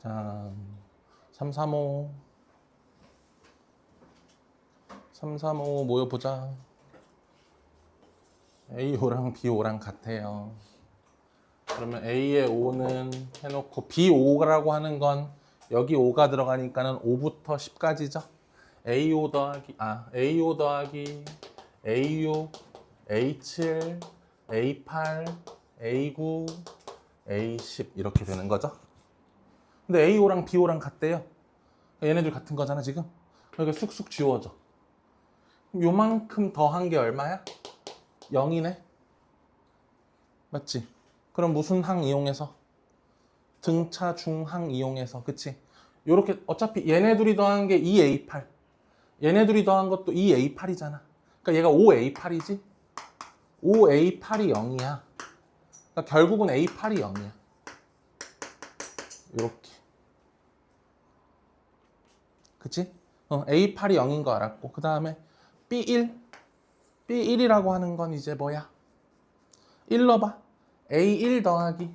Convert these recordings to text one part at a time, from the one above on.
자, 335 모여보자. A5랑 B5랑 같아요. 그러면 A의 5는 해놓고 B5라고 하는 건 여기 5가 들어가니까는 5부터 10까지죠. A5 더하기 A6, A7, A8, A9, A10 이렇게 되는 거죠. 근데 A5랑 B5랑 같대요. 얘네들 같은 거잖아 지금. 그러니까 쑥쑥 지워져. 요만큼 더한 게 얼마야? 0이네. 맞지? 그럼 무슨 항 이용해서? 등차 중항 이용해서. 그치? 요렇게 어차피 얘네 둘이 더한 게 2A8. 얘네 둘이 더한 것도 2A8이잖아. 그러니까 얘가 5A8이지? 5A8이 0이야. 그러니까 결국은 A8이 0이야. 요렇게. 그치? A8이 0인 거 알았고. 그 다음에 B1이라고 하는 건 이제 뭐야? 1 넣어봐. A1 더하기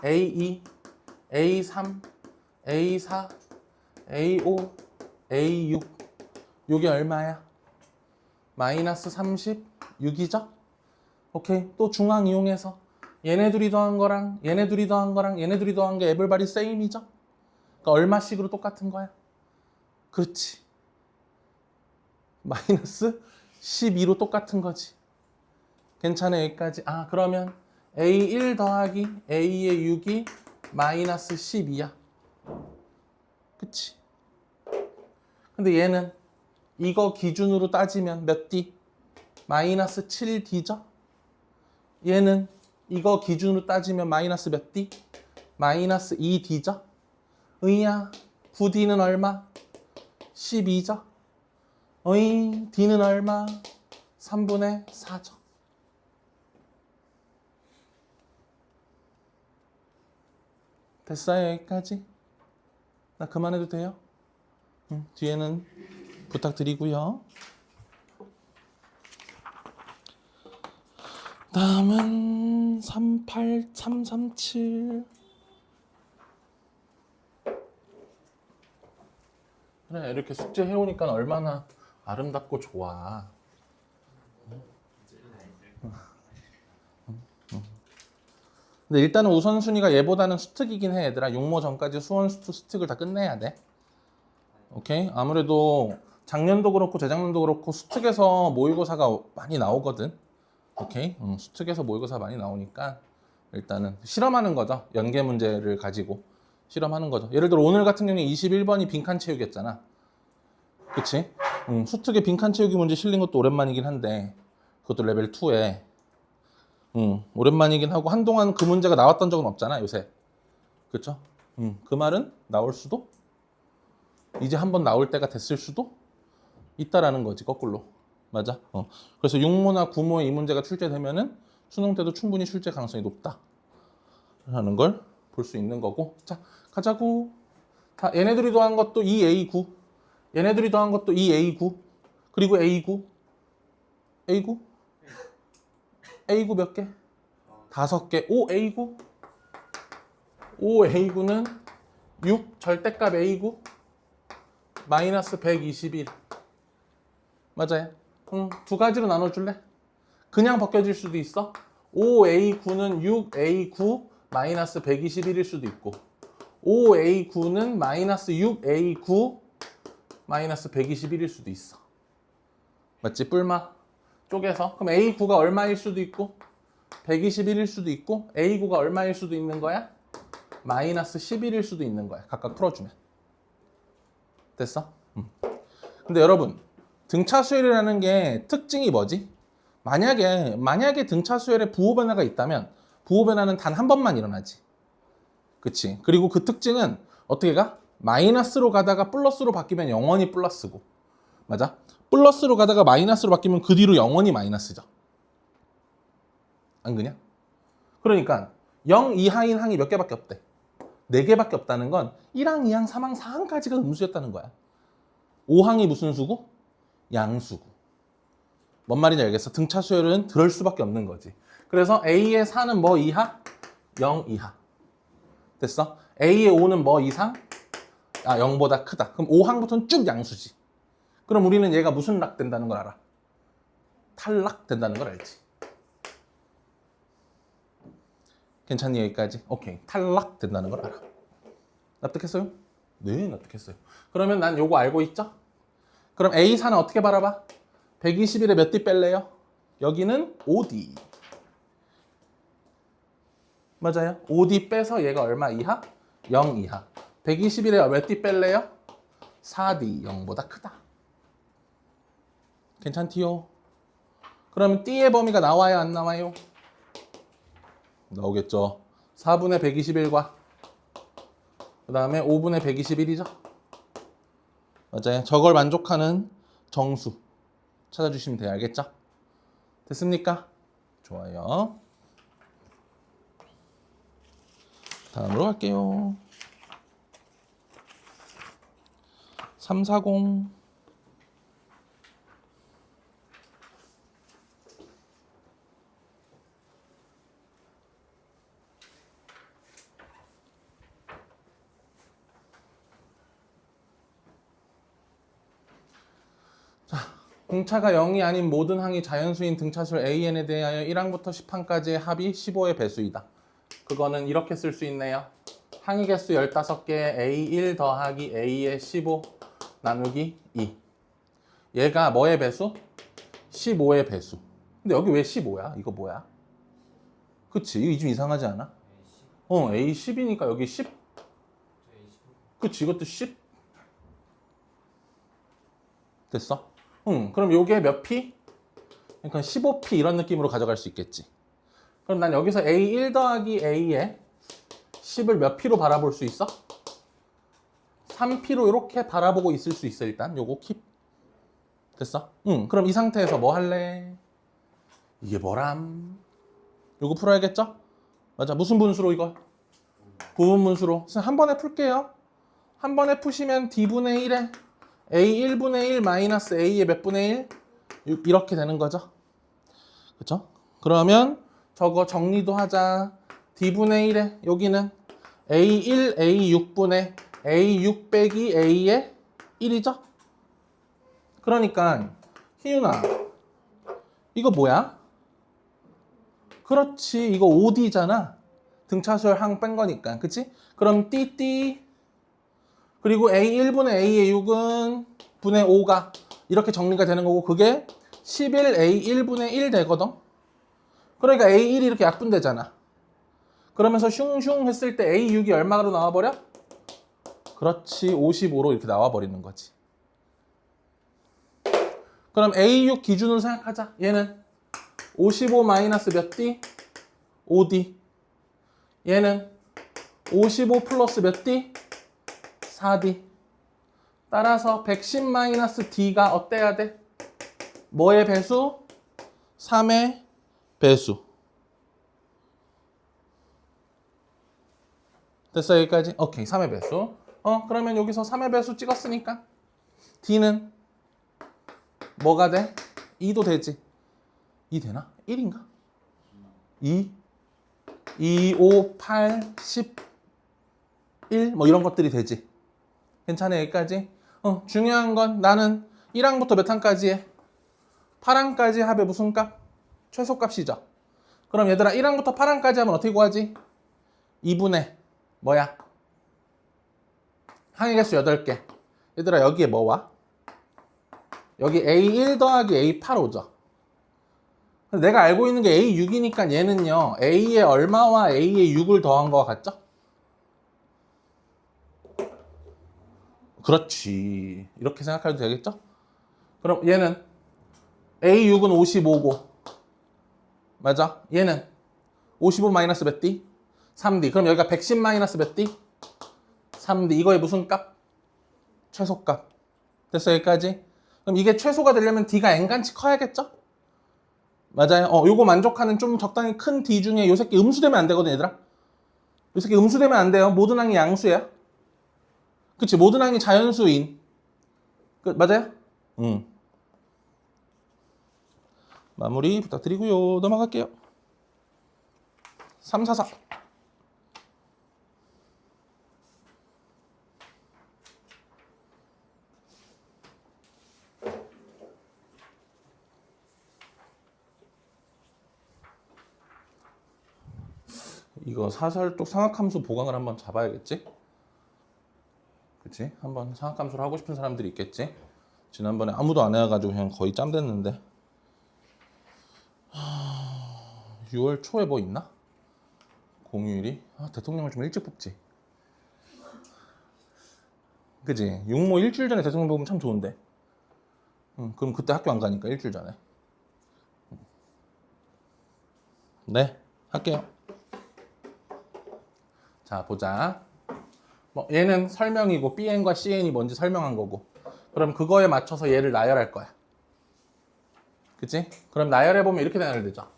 A2, A3, A4, A5, A6 요게 얼마야? 마이너스 36이죠? 오케이. 또 중항 이용해서 얘네 둘이 더한 거랑 얘네 둘이 더한 거랑 얘네 둘이 더한 게 에블바리 세임이죠? 그러니까 얼마씩으로 똑같은 거야? 그렇지. 마이너스 12로 똑같은 거지. 괜찮아 여기까지. 그러면 A1 더하기 A의 6이 마이너스 12야. 그치? 근데 얘는 이거 기준으로 따지면 몇 D? 마이너스 7D죠? 얘는 이거 기준으로 따지면 마이너스 몇 D? 마이너스 2D죠? 의야 9D는 얼마? 12죠? 어이 D는 얼마? 3분의 4죠? 됐어요 여기까지? 나 그만해도 돼요? 뒤에는 부탁드리고요. 다음은 38337. 그래 이렇게 숙제 해오니까 얼마나 아름답고 좋아. 근데 일단은 우선순위가 얘보다는 수특이긴 해 얘들아. 육모 전까지 수원, 수투, 수특을 다 끝내야 돼. 오케이? 아무래도 작년도 그렇고 재작년도 그렇고 수특에서 모의고사가 많이 나오거든. 오케이? 수특에서 모의고사 많이 나오니까 일단은 실험하는 거죠. 연계 문제를 가지고 실험하는 거죠. 예를 들어 오늘 같은 경우에 21번이 빈칸 채우기였잖아. 그치? 수특에 빈칸 채우기 문제 실린 것도 오랜만이긴 한데 그것도 레벨 2에 오랜만이긴 하고 한동안 그 문제가 나왔던 적은 없잖아 요새. 그쵸? 그 말은 나올 수도 이제 한번 나올 때가 됐을 수도 있다라는 거지 거꾸로. 맞아? 그래서 6모나 9모의 이 문제가 출제되면은 수능 때도 충분히 출제 가능성이 높다 라는 걸 볼 수 있는 거고. 자 가자고. 다 얘네들이 더한 것도 2A9 얘네들이 더한 것도 2A9 그리고 A9 몇 개? 5개. 5A9는 6 절대값 A9 마이너스 121 맞아요? 두 가지로 나눠줄래? 그냥 벗겨질 수도 있어. 5A9는 6A9 마이너스 121일 수도 있고 5A9는 마이너스 6A9 마이너스 121일 수도 있어. 맞지? 뿔마 쪼개서. 그럼 A9가 얼마일 수도 있고 121일 수도 있고 A9가 얼마일 수도 있는 거야? 마이너스 11일 수도 있는 거야. 각각 풀어주면. 됐어? 근데 여러분 등차 수열이라는 게 특징이 뭐지? 만약에 등차 수열에 부호 변화가 있다면 부호 변화는 단 한 번만 일어나지. 그치? 그리고 그 특징은 어떻게 가? 마이너스로 가다가 플러스로 바뀌면 영원히 플러스고. 맞아? 플러스로 가다가 마이너스로 바뀌면 그 뒤로 영원히 마이너스죠. 안 그냐? 그러니까 0 이하인 항이 몇 개밖에 없대. 4개밖에 없다는 건 1항, 2항, 3항, 4항까지가 음수였다는 거야. 5항이 무슨 수고? 양수고. 뭔 말인지 알겠어? 등차 수열은 그럴 수밖에 없는 거지. 그래서 A의 4는 뭐 이하? 0 이하. 됐어? A의 5는 뭐 이상? 0보다 크다. 그럼 5항부터는 쭉 양수지. 그럼 우리는 얘가 무슨 락 된다는 걸 알아? 탈락 된다는 걸 알지. 괜찮니 여기까지? 오케이. 탈락 된다는 걸 알아. 납득했어요? 네, 납득했어요. 그러면 난 요거 알고 있죠? 그럼 A4는 어떻게 바라봐? 121에 몇 D 뺄래요? 여기는 5D. 맞아요. 5D 빼서 얘가 얼마 이하? 0 이하. 121에 몇 D 뺄래요? 4D. 0보다 크다. 괜찮지요? 그러면 D의 범위가 나와요? 안 나와요? 나오겠죠. 4분의 121과 그 다음에 5분의 121이죠. 맞아요. 저걸 만족하는 정수 찾아주시면 돼요. 알겠죠? 됐습니까? 좋아요. 다음으로 갈게요. 340. 공차가 0이 아닌 모든 항이 자연수인 등차술 AN에 대하여 1항부터 10항까지의 합이 15의 배수이다. 그거는 이렇게 쓸 수 있네요. 항의 개수 15개 A1 더하기 A의 15 나누기 2. 얘가 뭐의 배수? 15의 배수. 근데 여기 왜 15야? 이거 뭐야? 그치? 이거 좀 이상하지 않아? A10이니까 여기 10. 그치? 이것도 10. 됐어? 그럼 요게 몇 P? 그러니까 15P 이런 느낌으로 가져갈 수 있겠지. 그럼 난 여기서 A1 더하기 A에 10을 몇 P로 바라볼 수 있어? 3P로 이렇게 바라보고 있을 수 있어. 일단 요거 킵. 됐어? 그럼 이 상태에서 뭐 할래? 이게 뭐람? 요거 풀어야겠죠? 맞아. 무슨 분수로 이거? 부분분수로. 한 번에 풀게요. 한 번에 푸시면 D분의 1에 A 1분의 1 마이너스 A의 몇 분의 1? 이렇게 되는 거죠. 그쵸? 그러면 저거 정리도 하자. D분의 1에 여기는 A1, A6분의 A6 빼기 A의 1이죠? 그러니까 희윤아 이거 뭐야? 그렇지. 이거 5D잖아. 등차수열 항 뺀 거니까. 그치? 그럼 띠띠 그리고 A1분의 A의 6은 분의 5가 이렇게 정리가 되는 거고 그게 11 A1분의 1 되거든. 그러니까 A1이 이렇게 약분되잖아. 그러면서 슝슝 했을 때 A6이 얼마로 나와버려? 그렇지. 55로 이렇게 나와버리는 거지. 그럼 A6 기준으로 생각하자. 얘는 55 마이너스 몇 D? 5D. 얘는 55 플러스 몇 D? 4D. 따라서 110 마이너스 D가 어때야 돼? 뭐의 배수? 3의 배수. 됐어 여기까지? 오케이 3의 배수. 그러면 여기서 3의 배수 찍었으니까 D는 뭐가 돼? 2도 되지. 2 되나? 1인가? 2, 2, 5, 8, 10, 1 뭐 이런 것들이 되지. 괜찮아 여기까지? 중요한 건 나는 1항부터 몇 항까지 해? 8항까지 합의 무슨 값? 최소값이죠. 그럼 얘들아 1항부터 8항까지 하면 어떻게 구하지? 2분의 뭐야? 항의 개수 8개. 얘들아 여기에 뭐 와? 여기 A1 더하기 A8 오죠. 내가 알고 있는 게 A6이니까 얘는요 A의 얼마와 A의 6을 더한 거와 같죠? 그렇지. 이렇게 생각해도 되겠죠? 그럼 얘는 A6은 55고 맞아? 얘는 55 마이너스 몇 D? 3D. 그럼 여기가 110 마이너스 몇 D? 3D. 이거의 무슨 값? 최소값. 됐어 여기까지? 그럼 이게 최소가 되려면 D가 n간치 커야겠죠? 맞아요. 요거 만족하는 좀 적당히 큰 D 중에 요 새끼 음수되면 안 되거든 얘들아. 요 새끼 음수되면 안 돼요. 모든 항이 양수야. 그치? 모든 항이 자연수인. 맞아요? 마무리 부탁드리고요. 넘어갈게요. 344. 이거 사설도 상악함수 보강을 한번 잡아야겠지? 그치? 한번 상악함수를 하고 싶은 사람들이 있겠지? 지난번에 아무도 안 해가지고 그냥 거의 짬됐는데 6월 초에 뭐 있나? 공휴일이? 대통령을 좀 일찍 뽑지. 그치? 육모 일주일 전에 대통령 뽑으면 참 좋은데. 그럼 그때 학교 안 가니까 일주일 전에. 네, 할게요. 자, 보자. 뭐 얘는 설명이고 BN과 CN이 뭔지 설명한 거고. 그럼 그거에 맞춰서 얘를 나열할 거야. 그치? 그럼 나열해보면 이렇게 나열되죠.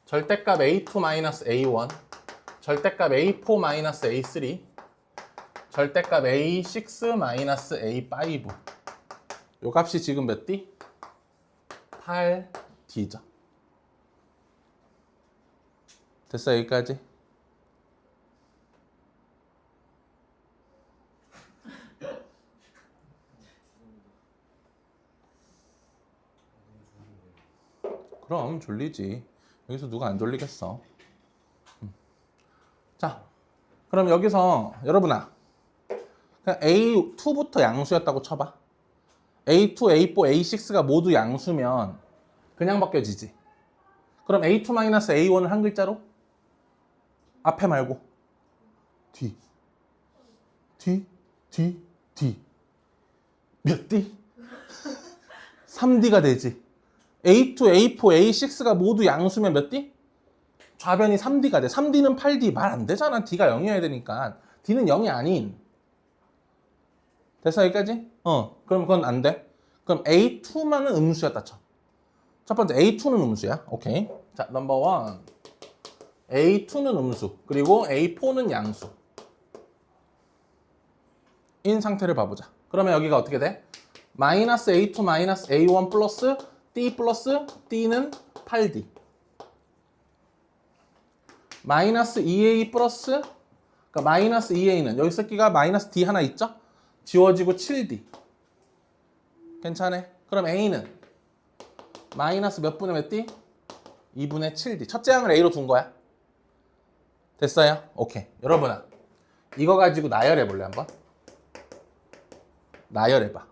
절대값 A2-A1, 절대값 A4-A3, 절대값 A6-A5. 요 값이 지금 몇 D? 8D죠. 됐어, 여기까지? 그럼 졸리지. 여기서 누가 안 졸리겠어. 자, 그럼 여기서 여러분아, 그냥 A2부터 양수였다고 쳐봐. A2, A4, A6가 모두 양수면 그냥 바뀌어지지. 그럼 A2-A1을 한 글자로? 앞에 말고 뒤, 뒤, 뒤, 뒤. 몇 D? 3D가 되지. A2, A4, A6가 모두 양수면 몇 D? 좌변이 3D가 돼. 3D는 8D. 말 안 되잖아. D가 0이어야 되니까. D는 0이 아닌. 됐어, 여기까지? 그럼 그건 안 돼. 그럼 A2만은 음수였다 쳐. 첫 번째 A2는 음수야. 오케이. 자, 넘버 1. A2는 음수. 그리고 A4는 양수. 인 상태를 봐보자. 그러면 여기가 어떻게 돼? 마이너스 A2 마이너스 A1 플러스 D 플러스 D는 8D. 마이너스 2A 플러스, 그러니까 마이너스 2A는 여기 새끼가 마이너스 D 하나 있죠? 지워지고 7D. 괜찮아? 그럼 A는 마이너스 몇 분의 몇 D? 2분의 7D. 첫째 항을 A로 둔 거야. 됐어요? 오케이. 여러분아, 이거 가지고 나열해 볼래 한번? 나열해봐.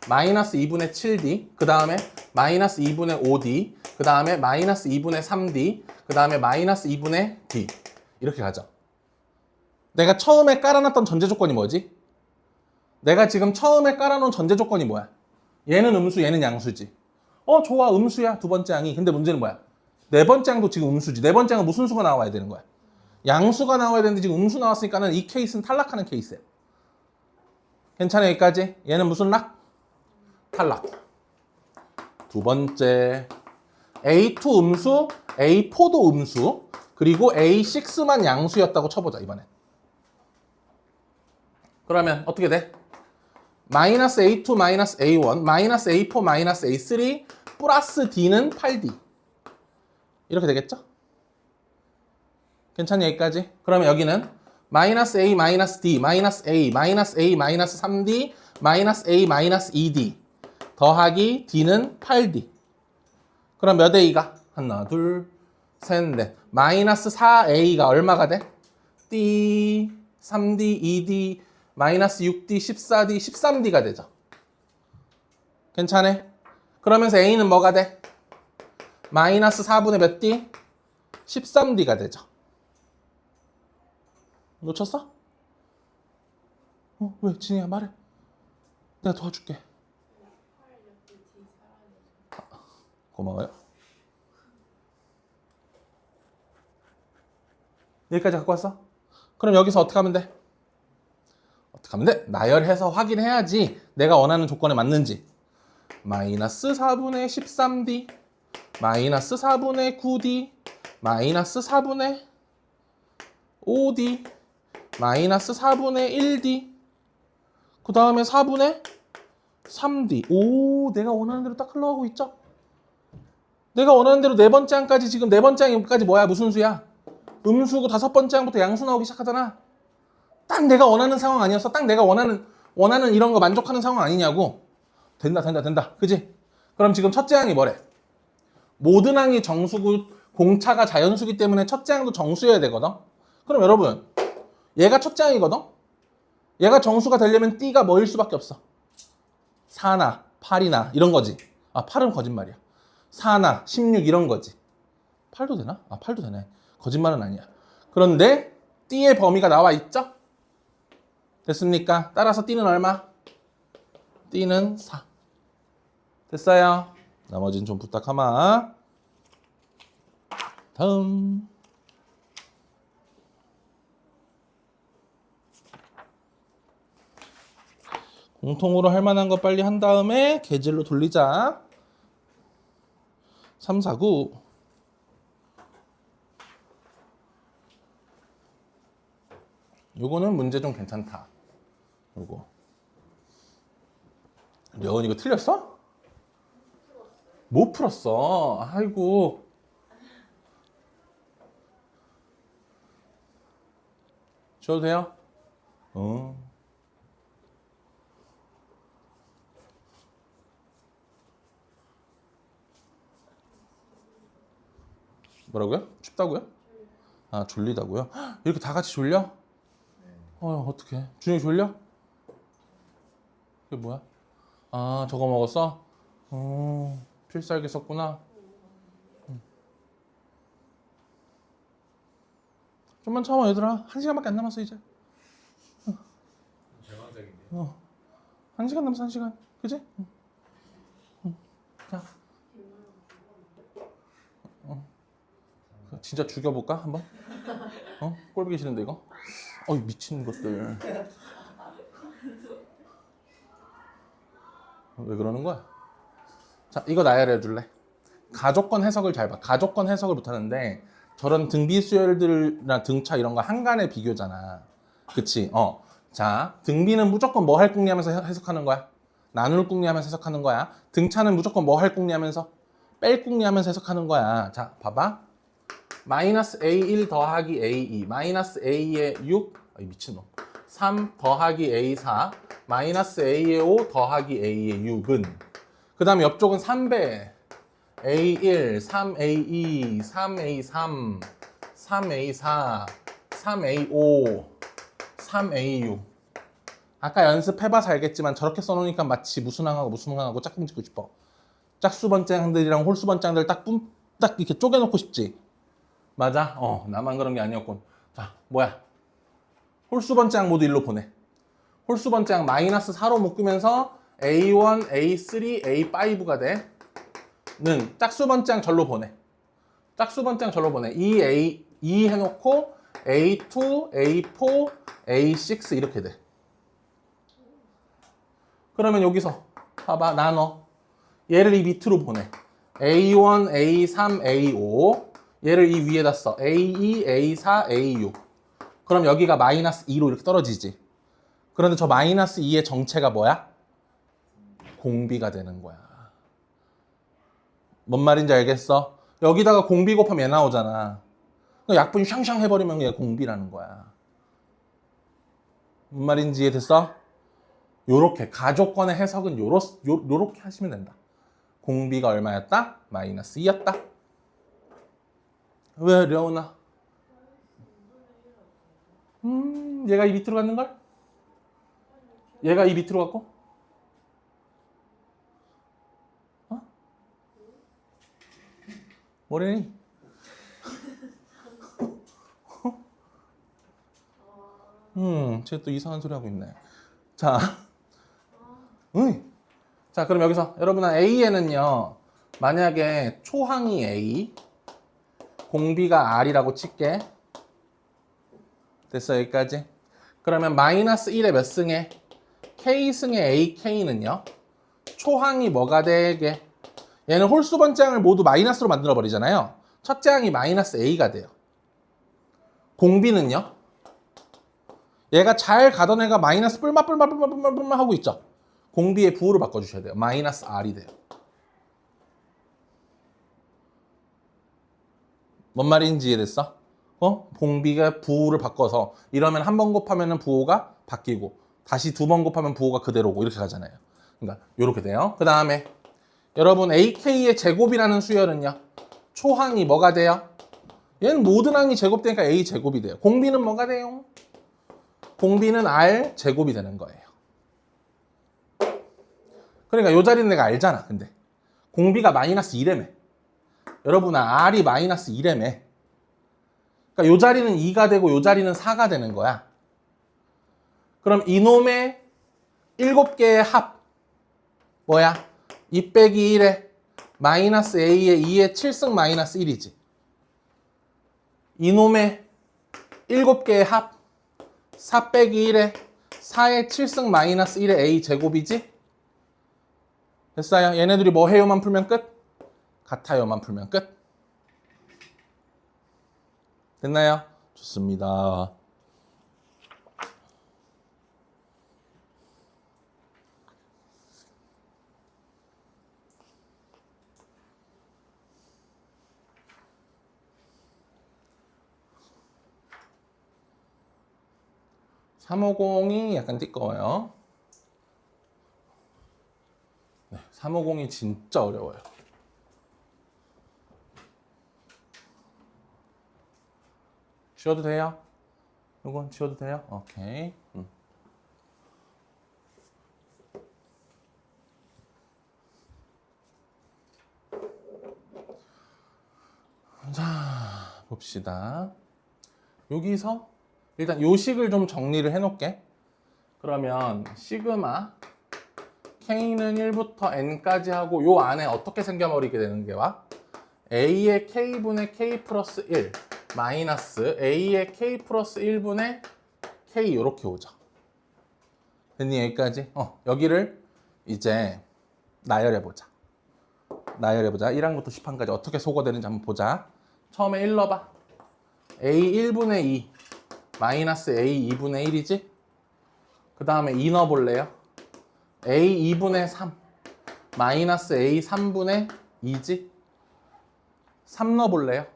마이너스 2분의 7D, 그 다음에 마이너스 2분의 5D, 그 다음에 마이너스 2분의 3D, 그 다음에 마이너스 2분의 D. 이렇게 가죠. 내가 처음에 깔아놨던 전제 조건이 뭐지? 내가 지금 처음에 깔아놓은 전제 조건이 뭐야? 얘는 음수, 얘는 양수지. 좋아, 음수야, 두 번째 항이. 근데 문제는 뭐야? 네 번째 항도 지금 음수지. 네 번째 항은 무슨 수가 나와야 되는 거야? 양수가 나와야 되는데 지금 음수 나왔으니까는 이 케이스는 탈락하는 케이스야. 괜찮아, 여기까지? 얘는 무슨 락? 탈락. 두 번째, A2 음수, A4도 음수, 그리고 A6만 양수였다고 쳐보자, 이번에. 그러면 어떻게 돼? 마이너스 A2 마이너스 A1, 마이너스 A4 마이너스 A3, 플러스 D는 8D. 이렇게 되겠죠? 괜찮니, 여기까지? 그러면 여기는 마이너스 A 마이너스 D, 마이너스 A, 마이너스 A 마이너스 3D, 마이너스 A 마이너스 2D. 더하기 D는 8D. 그럼 몇 A가? 하나, 둘, 셋, 넷. 마이너스 4A가 얼마가 돼? D, 3D, 2D, 마이너스 6D, 14D, 13D가 되죠. 괜찮아? 그러면서 A는 뭐가 돼? 마이너스 4분의 몇 D? 13D가 되죠. 놓쳤어? 왜? 진이야, 말해. 내가 도와줄게. 고마워요. 여기까지 갖고 왔어? 그럼 여기서 어떻게 하면 돼? 어떻게 하면 돼? 나열해서 확인해야지 내가 원하는 조건에 맞는지. 마이너스 4분의 13D, 마이너스 4분의 9D, 마이너스 4분의 5D, 마이너스 4분의 1D, 그 다음에 4분의 3D. 오, 내가 원하는 대로 딱 흘러가고 있죠? 내가 원하는 대로 네 번째 항까지, 지금 네 번째 항까지 뭐야? 무슨 수야? 음수고 다섯 번째 항부터 양수 나오기 시작하잖아. 딱 내가 원하는 상황 아니었어? 딱 내가 원하는 이런 거 만족하는 상황 아니냐고. 된다. 그지? 그럼 지금 첫째 항이 뭐래? 모든 항이 정수고 공차가 자연수기 때문에 첫째 항도 정수여야 되거든. 그럼 여러분 얘가 첫째 항이거든. 얘가 정수가 되려면 D가 뭐일 수밖에 없어. 4나 8이나 이런 거지. 아 8은 거짓말이야. 4나 16 이런 거지. 8도 되나? 아 8도 되네. 거짓말은 아니야. 그런데 D의 범위가 나와 있죠? 됐습니까? 따라서 D는 얼마? D는 4. 됐어요? 나머지는 좀 부탁하마. 다음. 공통으로 할 만한 거 빨리 한 다음에 계절로 돌리자. 3, 4, 9. 요거는 문제 좀 괜찮다. 요거. 려은 이거 틀렸어? 못 풀었어. 아이고. 줘도 돼요? 뭐라고요? 춥다고요? 아 졸리다고요? 헉, 이렇게 다 같이 졸려? 어떡해. 준영이 졸려? 이게 뭐야? 아 저거 먹었어? 필살기 썼구나. 좀만 참아 얘들아. 1시간밖에 안 남았어 이제. 절망적인데. 1시간 남았어 1시간. 그치? 자. 진짜 죽여볼까 한번? 꼴보기 싫은데 이거? 미친 것들. 왜 그러는 거야? 자 이거 나열해 줄래? 가족권 해석을 잘 봐. 가족권 해석을 못하는데 저런 등비수열들이나 등차 이런 거 한간의 비교잖아. 그치? 자 등비는 무조건 뭐 할 궁리 하면서 해석하는 거야? 나눌 궁리 하면서 해석하는 거야. 등차는 무조건 뭐 할 궁리 하면서? 뺄 궁리 하면서 해석하는 거야. 자 봐봐. 마이너스 A1 더하기 A2 마이너스 A의 6 미친놈 3 더하기 A4 마이너스 A의 5 더하기 A의 6은 그 다음에 옆쪽은 3배 A1 3A2 3A3 3A4 3A5 3A6 아까 연습해봐서 알겠지만 저렇게 써놓으니까 마치 무슨 항하고 짝꿍 짓고 싶어. 짝수번장들이랑 홀수번장들 딱 이렇게 쪼개놓고 싶지. 맞아? 나만 그런 게 아니었군. 자, 뭐야? 홀수번장 모두 일로 보내. 홀수번장 마이너스 4로 묶으면서 A1, A3, A5가 돼. 는 짝수번장 절로 보내. 짝수번장 절로 보내. E 해놓고 A2, A4, A6 이렇게 돼. 그러면 여기서 봐봐. 나눠. 얘를 이 밑으로 보내. A1, A3, A5 얘를 이 위에다 써. A2, A4, A6 그럼 여기가 마이너스 2로 이렇게 떨어지지. 그런데 저 마이너스 2의 정체가 뭐야? 공비가 되는 거야. 뭔 말인지 알겠어? 여기다가 공비 곱하면 얘 나오잖아. 약분 샹샹 해버리면 얘 공비라는 거야. 뭔 말인지 이해됐어? 요렇게 가족권의 해석은 요렇게 하시면 된다. 공비가 얼마였다? 마이너스 2였다. 왜 려우나? 얘가 이 밑으로 갔는걸? 얘가 이 밑으로 갔고? 뭐래니? 쟤 또 이상한 소리 하고 있네. 자, 자 그럼 여기서 여러분 A에는요 만약에 초항이 A 공비가 R이라고 칠게. 됐어 여기까지. 그러면 마이너스 1에 몇 승에? K승의 AK는요 초항이 뭐가 되게? 얘는 홀수번장을 모두 마이너스로 만들어 버리잖아요. 첫째 항이 마이너스 A가 돼요. 공비는요 얘가 잘 가던 애가 마이너스 뿔마 하고 있죠. 공비의 부호를 바꿔주셔야 돼요. 마이너스 R이 돼요. 뭔 말인지 이해됐어? 공비가 부호를 바꿔서 이러면 한 번 곱하면 부호가 바뀌고 다시 두 번 곱하면 부호가 그대로고 이렇게 가잖아요. 그러니까 이렇게 돼요. 그 다음에 여러분 AK의 제곱이라는 수열은요 초항이 뭐가 돼요? 얘는 모든 항이 제곱되니까 A 제곱이 돼요. 공비는 뭐가 돼요? 공비는 R 제곱이 되는 거예요. 그러니까 요 자리는 내가 알잖아. 근데 공비가 마이너스 2래매. 여러분 R이 마이너스 2래매. 그러니까 요 자리는 2가 되고 요 자리는 4가 되는 거야. 그럼 이놈의 7개의 합 뭐야? 2 빼기 1에 마이너스 A의 2의 7승 마이너스 1이지. 이놈의 7개의 합 4 빼기 1에 4의 7승 마이너스 1의 A 제곱이지? 됐어요? 얘네들이 뭐 해요만 풀면 끝? 같아요만 풀면 끝? 됐나요? 좋습니다. (350이) 약간 띠꺼워요. 네, 350이 진짜 어려워요. 지워도 돼요? 이건 지워도 돼요? 오케이. 자, 봅시다. 여기서 일단 요식을 좀 정리를 해놓을게. 그러면 시그마 K는 1부터 N까지 하고 요 안에 어떻게 생겨버리게 되는 게와 A의 K분의 K 플러스 1 마이너스 A의 K 플러스 1분의 K 이렇게 오죠. 됐니? 여기까지? 여기를 이제 나열해보자. 1항부터 10항까지 어떻게 소거되는지 한번 보자. 처음에 1 넣어봐. A 1분의 2 마이너스 A 2분의 1이지? 그 다음에 2 넣어볼래요? A 2분의 3 마이너스 A 3분의 2지? 3 넣어볼래요?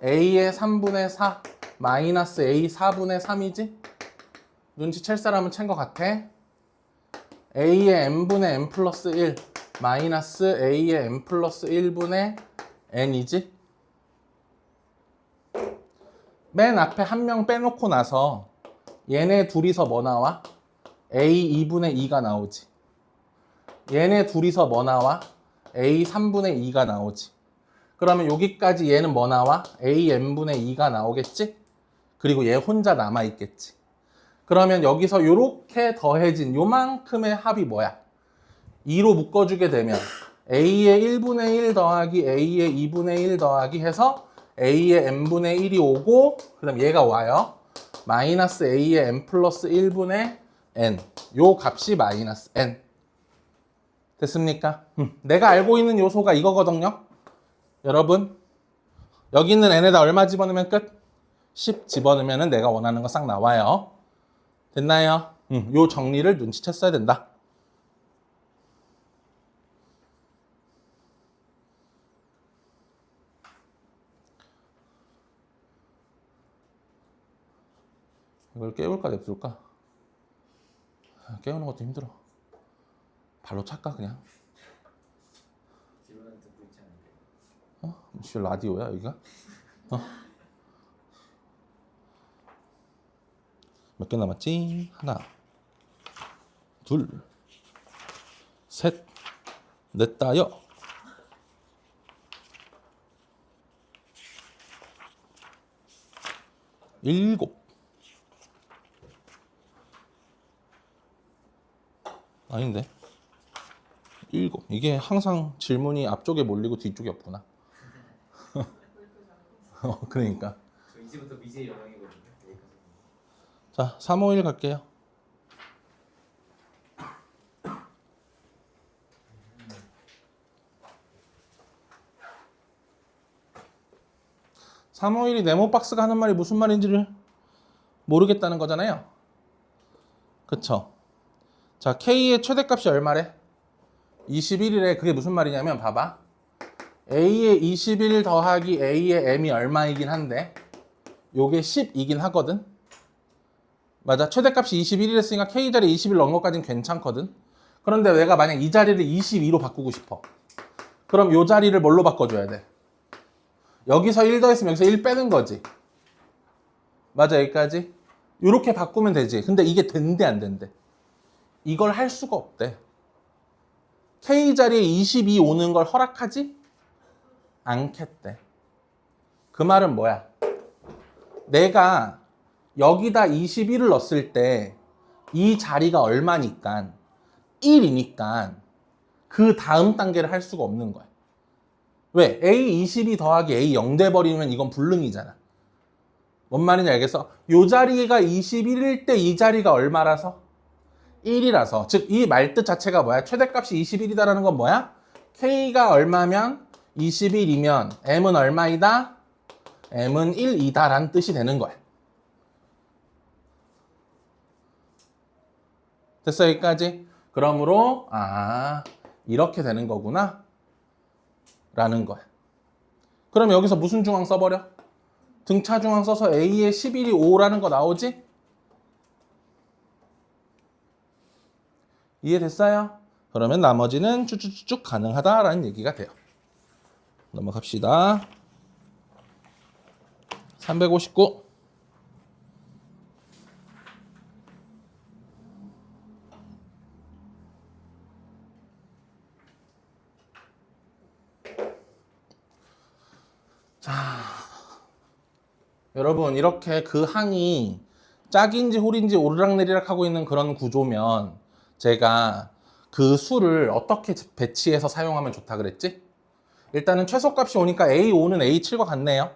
A의 3분의 4 마이너스 A 4분의 3이지? 눈치챌 사람은 챈 것 같아? A의 n분의 n 플러스 1 마이너스 A의 n 플러스 1분의 n이지? 맨 앞에 한 명 빼놓고 나서 얘네 둘이서 뭐 나와? A 2분의 2가 나오지. 얘네 둘이서 뭐 나와? A 3분의 2가 나오지. 그러면 여기까지 얘는 뭐 나와? A n분의 2가 나오겠지? 그리고 얘 혼자 남아있겠지. 그러면 여기서 이렇게 더해진 요만큼의 합이 뭐야? 2로 묶어주게 되면 A의 1분의 1 더하기 A의 2분의 1 더하기 해서 A의 n분의 1이 오고 그 다음 얘가 와요. 마이너스 A의 n 플러스 1분의 n. 요 값이 마이너스 n. 됐습니까? 내가 알고 있는 요소가 이거거든요. 여러분 여기 있는 n에다 얼마 집어넣으면 끝? 10 집어넣으면 내가 원하는 거 싹 나와요. 됐나요? 요 정리를 눈치챘어야 된다. 이걸 깨울까 냅둘까? 깨우는 것도 힘들어. 발로 찰까 그냥? 씨 라디오야 여기가? 몇 개 남았지? 하나, 둘, 셋, 넷, 다여. 일곱. 아닌데? 일곱. 이게 항상 질문이 앞쪽에 몰리고 뒤쪽에 없구나. 그러니까. 저 이제부터 미제 영역이거든요. 자, 351 갈게요. (351이) 네모박스가 하는 말이 무슨 말인지를 모르겠다는 거잖아요. 그쵸? 자, K의 최대값이 얼마래? 21이래. 그게 무슨 말이냐면 봐봐. A의 21 더하기 A의 M이 얼마이긴 한데 요게 10이긴 하거든. 맞아. 최대값이 21이랬으니까 K 자리에 21 넣은 것까지는 괜찮거든. 그런데 내가 만약 이 자리를 22로 바꾸고 싶어. 그럼 요 자리를 뭘로 바꿔줘야 돼? 여기서 1 더했으면 여기서 1 빼는 거지. 맞아, 여기까지? 요렇게 바꾸면 되지. 근데 이게 된대, 안 된대? 이걸 할 수가 없대. K 자리에 22 오는 걸 허락하지 않겠대. 그 말은 뭐야? 내가 여기다 21을 넣었을 때 이 자리가 얼마니까 1이니까 그 다음 단계를 할 수가 없는 거야. 왜? A22 더하기 A 0 돼버리면 이건 불능이잖아. 뭔 말인지 알겠어? 요 자리가 21일 때 이 자리가 얼마라서? 1이라서. 즉 이 말뜻 자체가 뭐야? 최대값이 21이다라는 건 뭐야? K가 얼마면 21이면 M은 얼마이다? M은 1이다 라는 뜻이 되는 거야. 됐어, 여기까지? 그러므로 이렇게 되는 거구나 라는 거야. 그럼 여기서 무슨 중앙 써버려? 등차 중앙 써서 A의 11이 5라는 거 나오지? 이해됐어요? 그러면 나머지는 쭉쭉쭉 가능하다라는 얘기가 돼요. 넘어갑시다. 359. 여러분, 이렇게 그 항이 짝인지 홀인지 오르락내리락 하고 있는 그런 구조면 제가 그 수를 어떻게 배치해서 사용하면 좋다 그랬지? 일단은 최소값이 오니까 A5는 A7과 같네요.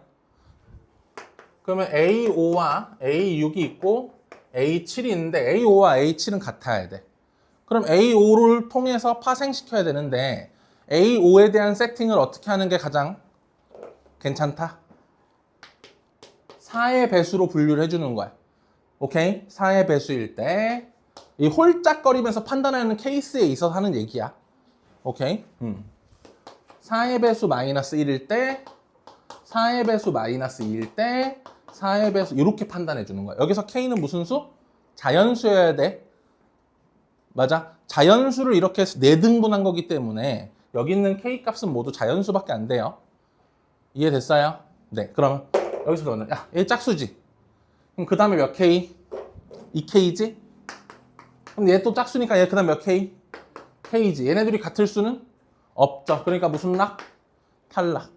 그러면 A5와 A6이 있고 A7이 있는데 A5와 A7은 같아야 돼. 그럼 A5를 통해서 파생시켜야 되는데 A5에 대한 세팅을 어떻게 하는 게 가장 괜찮다? 4의 배수로 분류를 해주는 거야. 오케이? 4의 배수일 때 이 홀짝거리면서 판단하는 케이스에 있어서 하는 얘기야. 오케이? 4의 배수 마이너스 1일 때 4의 배수 마이너스 2일 때 4의 배수 이렇게 판단해 주는 거야. 여기서 K는 무슨 수? 자연수여야 돼. 맞아? 자연수를 이렇게 4등분한 거기 때문에 여기 있는 K 값은 모두 자연수밖에 안 돼요. 이해됐어요? 네. 그러면 여기서 너는 얘 짝수지. 그럼 그 다음에 몇 K? 2K지? 그럼 얘 또 짝수니까 얘 그 다음 몇 K? K지. 얘네들이 같을 수는 없죠. 그러니까 무슨 락? 탈락.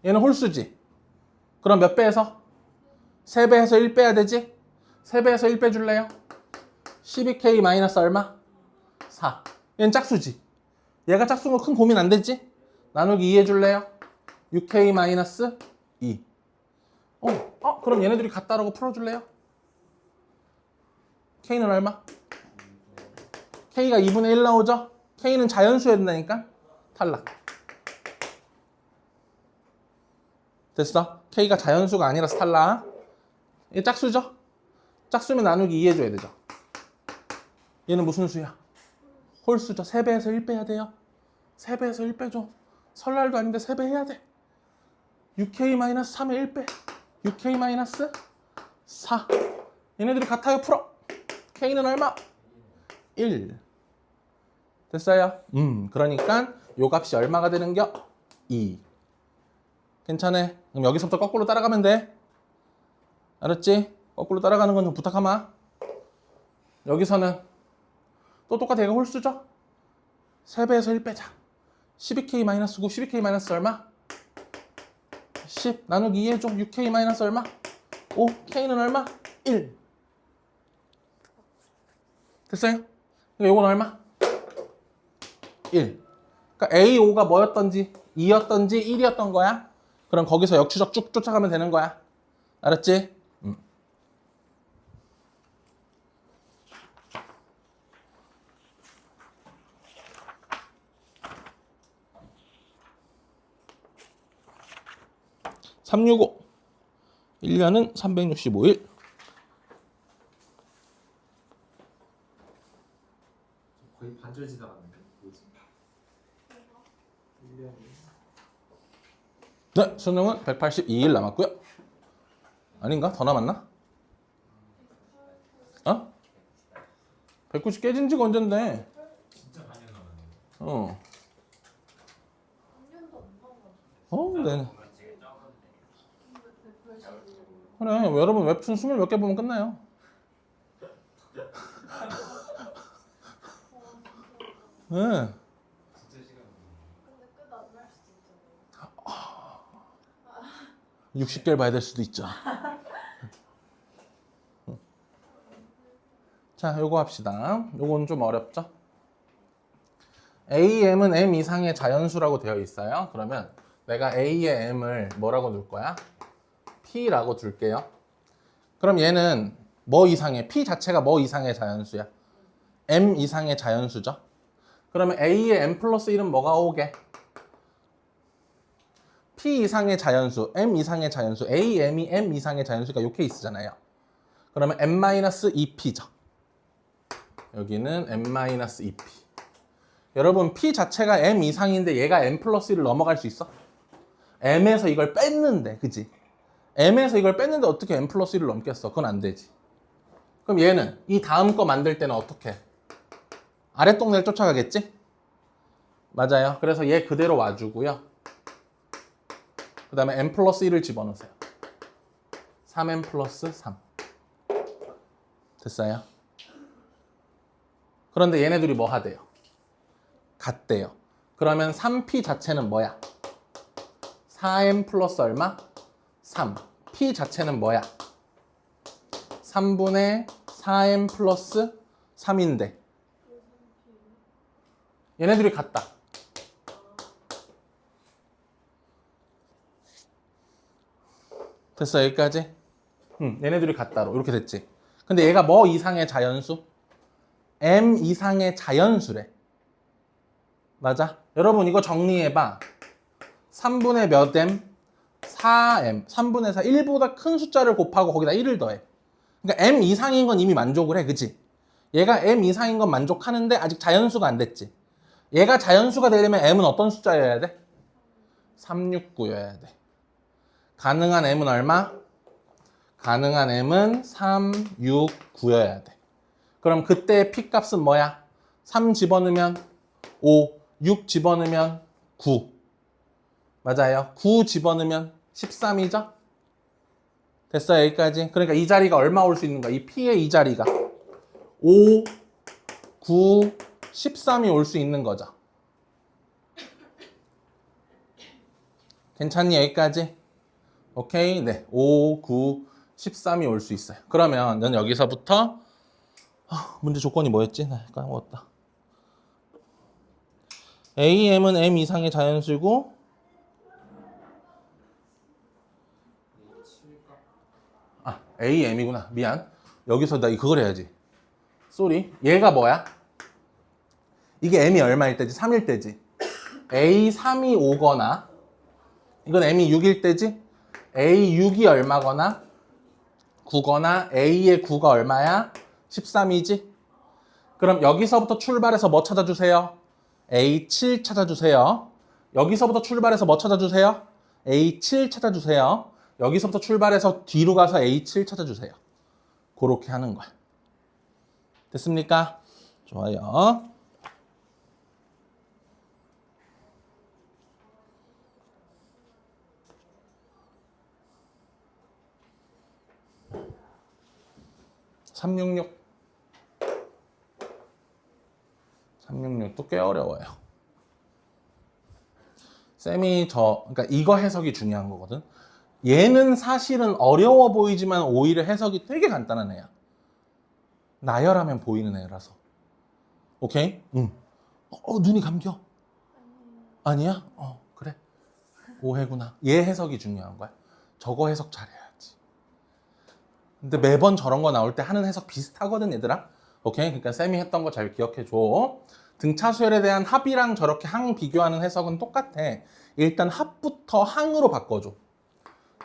얘는 홀수지. 그럼 몇 배에서? 3배에서 1 빼야 되지? 3배에서 1 빼줄래요? 12K 마이너스 얼마? 4. 얘는 짝수지. 얘가 짝수인 거 큰 고민 안 되지? 나누기 2 해줄래요? 6K 마이너스 2. 그럼 얘네들이 같다라고 풀어줄래요? K는 얼마? K가 2분의 1 나오죠? K는 자연수여야 된다니까? 탈락. 됐어? K가 자연수가 아니라서 탈락. 얘 짝수죠? 짝수면 나누기 2 해줘야 되죠. 얘는 무슨 수야? 홀수죠. 3배에서 1 빼야 돼요. 3배에서 1 빼줘. 설날도 아닌데 3배 해야 돼. 6K-3에 1 빼. 6K-4. 얘네들이 같아요. 풀어. K는 얼마? 1. 됐어요? 그러니까 요 값이 얼마가 되는겨? 2. 괜찮아. 그럼 여기서부터 거꾸로 따라가면 돼. 알았지? 거꾸로 따라가는 건 좀 부탁하마. 여기서는 또 똑같아. 얘가 홀수죠? 3배에서 1 빼자. 12K-9, 12K- 얼마? 10 나누기 2 해줘. 6K- 얼마? 5. K는 얼마? 1. 됐어요? 그러니까 요건 얼마? 1. 그러니까 A5가 뭐였던지 2였던지 1이었던 거야. 그럼 거기서 역추적 쭉 쫓아가면 되는 거야. 알았지? 365. 1년은 365일. 거의 반절 지나갔는데 뭐지? 1년이 네, 수능은 182일 남았고요. 아닌가? 더 남았나? 190 깨진 지가 언젠데? 진짜 많이 남았네. 네. 그래, 여러분 웹툰 20 몇 개 보면 끝나요. 네. 진짜 시간 근데 끝안 날 수도 있잖아요. 60개를 봐야 될 수도 있죠. 자, 요거 합시다. 요건 좀 어렵죠? AM은 M 이상의 자연수라고 되어 있어요. 그러면 내가 A의 M을 뭐라고 둘 거야? P라고 둘게요. 그럼 얘는 뭐 이상의? P 자체가 뭐 이상의 자연수야? M 이상의 자연수죠? 그러면 A의 M 플러스 1은 뭐가 오게? P 이상의 자연수, M 이상의 자연수, A, M이 M 이상의 자연수가 요 케이스잖아요. 그러면 M-2P죠. 여기는 M-2P. 여러분, P 자체가 M 이상인데 얘가 M 플러스 1을 넘어갈 수 있어? M에서 이걸 뺐는데, 그지? M에서 이걸 뺐는데 어떻게 M 플러스 1을 넘겠어? 그건 안 되지. 그럼 얘는 이 다음 거 만들 때는 어떻게? 아래 동네를 쫓아가겠지? 맞아요. 그래서 얘 그대로 와주고요. 그 다음에 M 플러스 1을 집어넣으세요. 3M 플러스 3. 됐어요? 그런데 얘네들이 뭐 하대요? 같대요. 그러면 3P 자체는 뭐야? 4M 플러스 얼마? 3. P 자체는 뭐야? 3분의 4M 플러스 3인데 얘네들이 같다. 됐어, 여기까지? 얘네들이 같다로 이렇게 됐지. 근데 얘가 뭐 이상의 자연수? M 이상의 자연수래. 맞아? 여러분 이거 정리해봐. 3분의 몇 M? 4M. 3분의 4. 1보다 큰 숫자를 곱하고 거기다 1을 더해. 그러니까 M 이상인 건 이미 만족을 해. 그치? 얘가 M 이상인 건 만족하는데 아직 자연수가 안 됐지. 얘가 자연수가 되려면 M은 어떤 숫자여야 돼? 369여야 돼. 가능한 M은 얼마? 가능한 M은 3, 6, 9여야 돼. 그럼 그때 P 값은 뭐야? 3 집어넣으면 5, 6 집어넣으면 9. 맞아요. 9 집어넣으면 13이죠? 됐어요, 여기까지. 그러니까 이 자리가 얼마 올 수 있는 거야? 이 P의 이 자리가 5, 9, 13이 올 수 있는 거죠. 괜찮니, 여기까지? 오케이, 네. 5, 9, 13이 올 수 있어요. 그러면 넌 여기서부터 문제 조건이 뭐였지? 나 까먹었다. AM은 M 이상의 자연수고 AM이구나. 미안. 여기서 나 그걸 해야지. 쏘리. 얘가 뭐야? 이게 M이 얼마일 때지? 3일 때지. A3이 오거나 이건 M이 6일 때지? A6이 얼마거나 9거나 A의 9가 얼마야? 13이지? 그럼 여기서부터 출발해서 뭐 찾아주세요? A7 찾아주세요. 여기서부터 출발해서 뭐 찾아주세요? A7 찾아주세요. 여기서부터 출발해서 뒤로 가서 A7 찾아주세요. 그렇게 하는 거야. 됐습니까? 좋아요. (366) 366도 꽤 어려워요. 쌤이 그러니까 이거 해석이 중요한 거거든. 얘는 사실은 어려워 보이지만 오히려 해석이 되게 간단한 애야. 나열하면 보이는 애라서. 오케이? 응. 눈이 감겨. 아니야? 그래. 오해구나. 얘 해석이 중요한 거야. 저거 해석 잘해야지. 근데 매번 저런 거 나올 때 하는 해석 비슷하거든, 얘들아. 오케이? 그러니까 쌤이 했던 거 잘 기억해줘. 등차수열에 대한 합이랑 저렇게 항 비교하는 해석은 똑같아. 일단 합부터 항으로 바꿔줘.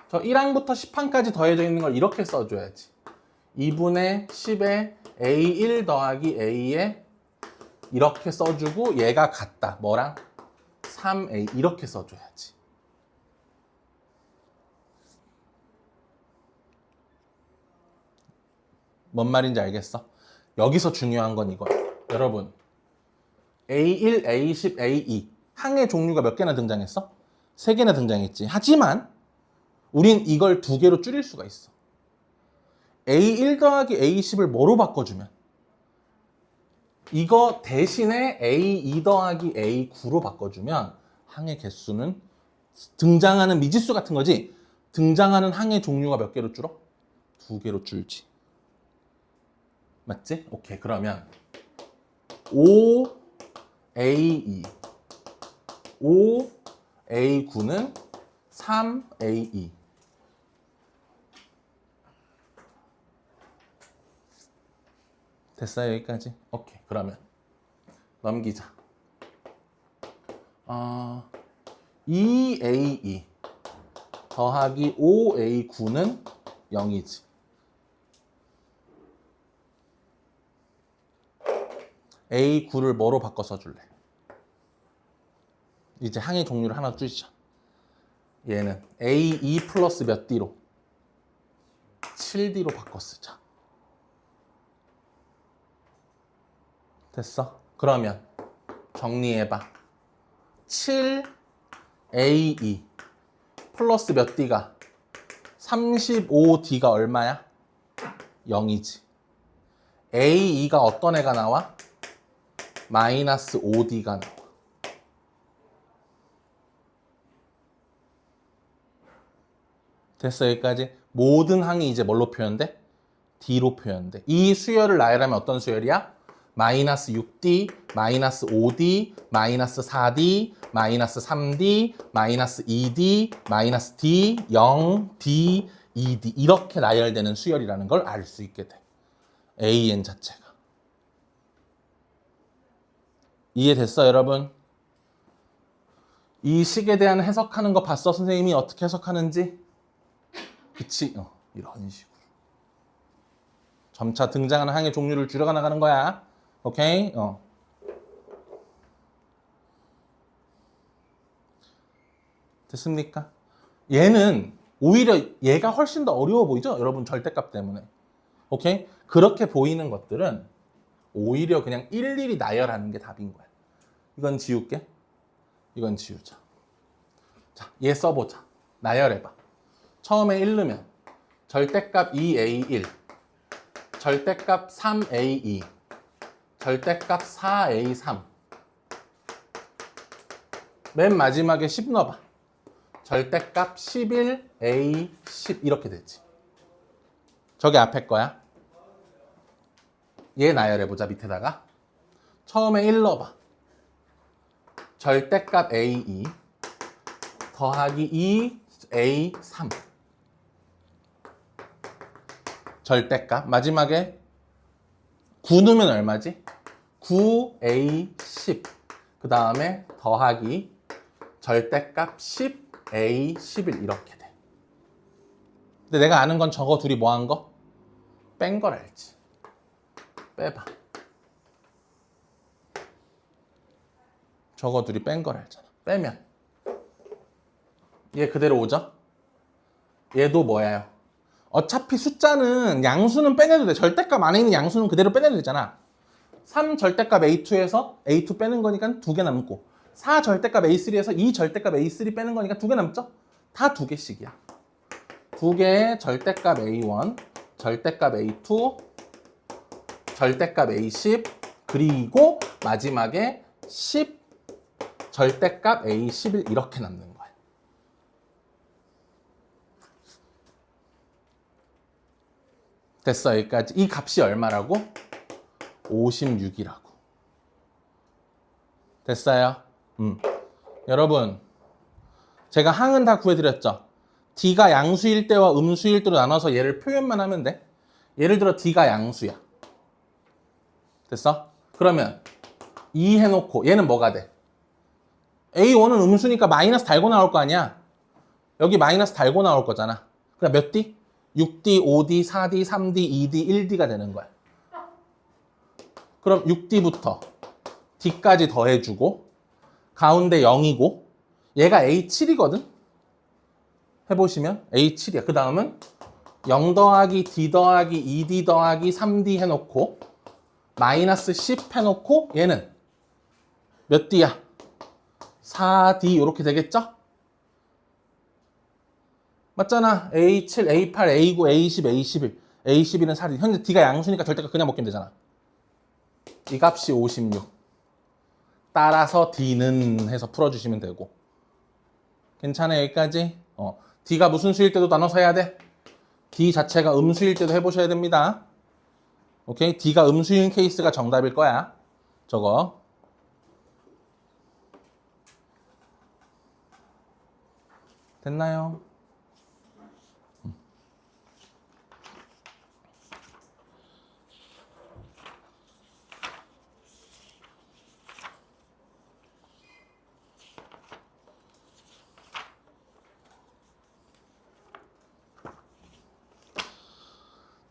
저 1항부터 10항까지 더해져 있는 걸 이렇게 써줘야지. 2분의 10에 A1 더하기 A에 이렇게 써주고 얘가 같다. 뭐랑? 3A 이렇게 써줘야지. 뭔 말인지 알겠어? 여기서 중요한 건 이거야. 여러분 A1, A10, A2 항의 종류가 몇 개나 등장했어? 3개나 등장했지. 하지만 우린 이걸 2개로 줄일 수가 있어. A1 더하기 A10을 뭐로 바꿔주면? 이거 대신에 A2 더하기 A9로 바꿔주면 항의 개수는 등장하는 미지수 같은 거지. 등장하는 항의 종류가 몇 개로 줄어? 2개로 줄지. 맞지? 오케이. 그러면 5A2 5A9는 3A2 됐어요? 여기까지? 오케이. 그러면 넘기자. 2A2 더하기 5A9는 0이지. A9를 뭐로 바꿔 써줄래? 이제 항의 종류를 하나 줄이자. 얘는 A2 플러스 몇 D로? 7D로 바꿔 쓰자. 됐어? 그러면 정리해봐. 7A2 플러스 몇 D가? 35D가 얼마야? 0이지. A2가 어떤 애가 나와? 마이너스 5D가 나와. 됐어? 여기까지? 모든 항이 이제 뭘로 표현돼? D로 표현돼. 이 수열을 나열하면 어떤 수열이야? 마이너스 6D, 마이너스 5D, 마이너스 4D, 마이너스 3D, 마이너스 2D, 마이너스 D, 0, D, 2D 이렇게 나열되는 수열이라는 걸 알 수 있게 돼. AN 자체가. 이해됐어, 여러분? 이 식에 대한 해석하는 거 봤어? 선생님이 어떻게 해석하는지? 그치? 이런 식으로. 점차 등장하는 항의 종류를 줄여가 나가는 거야. 오케이? 됐습니까? 얘는 오히려 얘가 훨씬 더 어려워 보이죠? 여러분 절대값 때문에. 오케이? 그렇게 보이는 것들은 오히려 그냥 일일이 나열하는 게 답인 거야. 이건 지울게. 이건 지우자. 자, 얘 써보자. 나열해봐. 처음에 1 넣으면 절대값 2A1, 절대값 3A2, 절대값 4A3. 맨 마지막에 10 넣어봐. 절대값 11A10 이렇게 되지. 저게 앞에 거야. 얘 나열해보자. 밑에다가 처음에 1 넣어봐. 절대값 A2 더하기 2A3 절대값 마지막에 9 넣으면 얼마지? 9A10 그 다음에 더하기 절대값 10A11 이렇게 돼. 근데 내가 아는 건 저거 둘이 뭐 한 거? 뺀 걸 알지. 빼봐. 저거 둘이 뺀 걸 알잖아. 빼면 얘 그대로 오죠? 얘도 뭐예요? 어차피 숫자는 양수는 빼내도 돼. 절대값 안에 있는 양수는 그대로 빼내도 되잖아. 3 절대값 A2에서 A2 빼는 거니까 2개 남고 4 절대값 A3에서 2 절대값 A3 빼는 거니까 2개 남죠? 다 2개씩이야. 2개의 절대값 A1, 절대값 A2, 절대값 A10 그리고 마지막에 10 절대값 A11 이렇게 남는 거야. 됐어. 여기까지. 이 값이 얼마라고? 56이라고. 됐어요? 여러분, 제가 항은 다 구해드렸죠? D가 양수일 때와 음수일 때로 나눠서 얘를 표현만 하면 돼. 예를 들어 D가 양수야. 됐어? 그러면 2 해놓고 얘는 뭐가 돼? A1은 음수니까 마이너스 달고 나올 거 아니야? 여기 마이너스 달고 나올 거잖아. 그럼 몇 D? 6D, 5D, 4D, 3D, 2D, 1D가 되는 거야. 그럼 6D부터 D까지 더해주고 가운데 0이고 얘가 A7이거든? 해보시면 A7이야. 그 다음은 0 더하기 D 더하기 2D 더하기 3D 해놓고 마이너스 10 해놓고 얘는 몇 D야? 4D 이렇게 되겠죠? 맞잖아. A7, A8, A9, A10, A11. A11은 4. 현재 D가 양수니까 절대값 그냥 먹기면 되잖아. 이 값이 56. 따라서 D는 해서 풀어주시면 되고. 괜찮아 여기까지? D가 무슨 수일 때도 나눠서 해야 돼? D 자체가 음수일 때도 해보셔야 됩니다. 오케이? D가 음수인 케이스가 정답일 거야. 저거. 됐나요?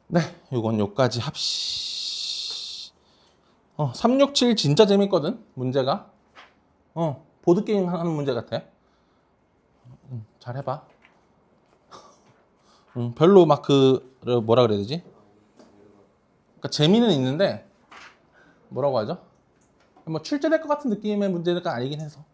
네, 요건 요까지 합시. 367 진짜 재밌거든, 문제가. 보드게임 하는 문제 같아. 잘 해봐. 별로 막 뭐라 그래야 되지? 그러니까 재미는 있는데, 뭐라고 하죠? 뭐 출제될 것 같은 느낌의 문제가 아니긴 해서.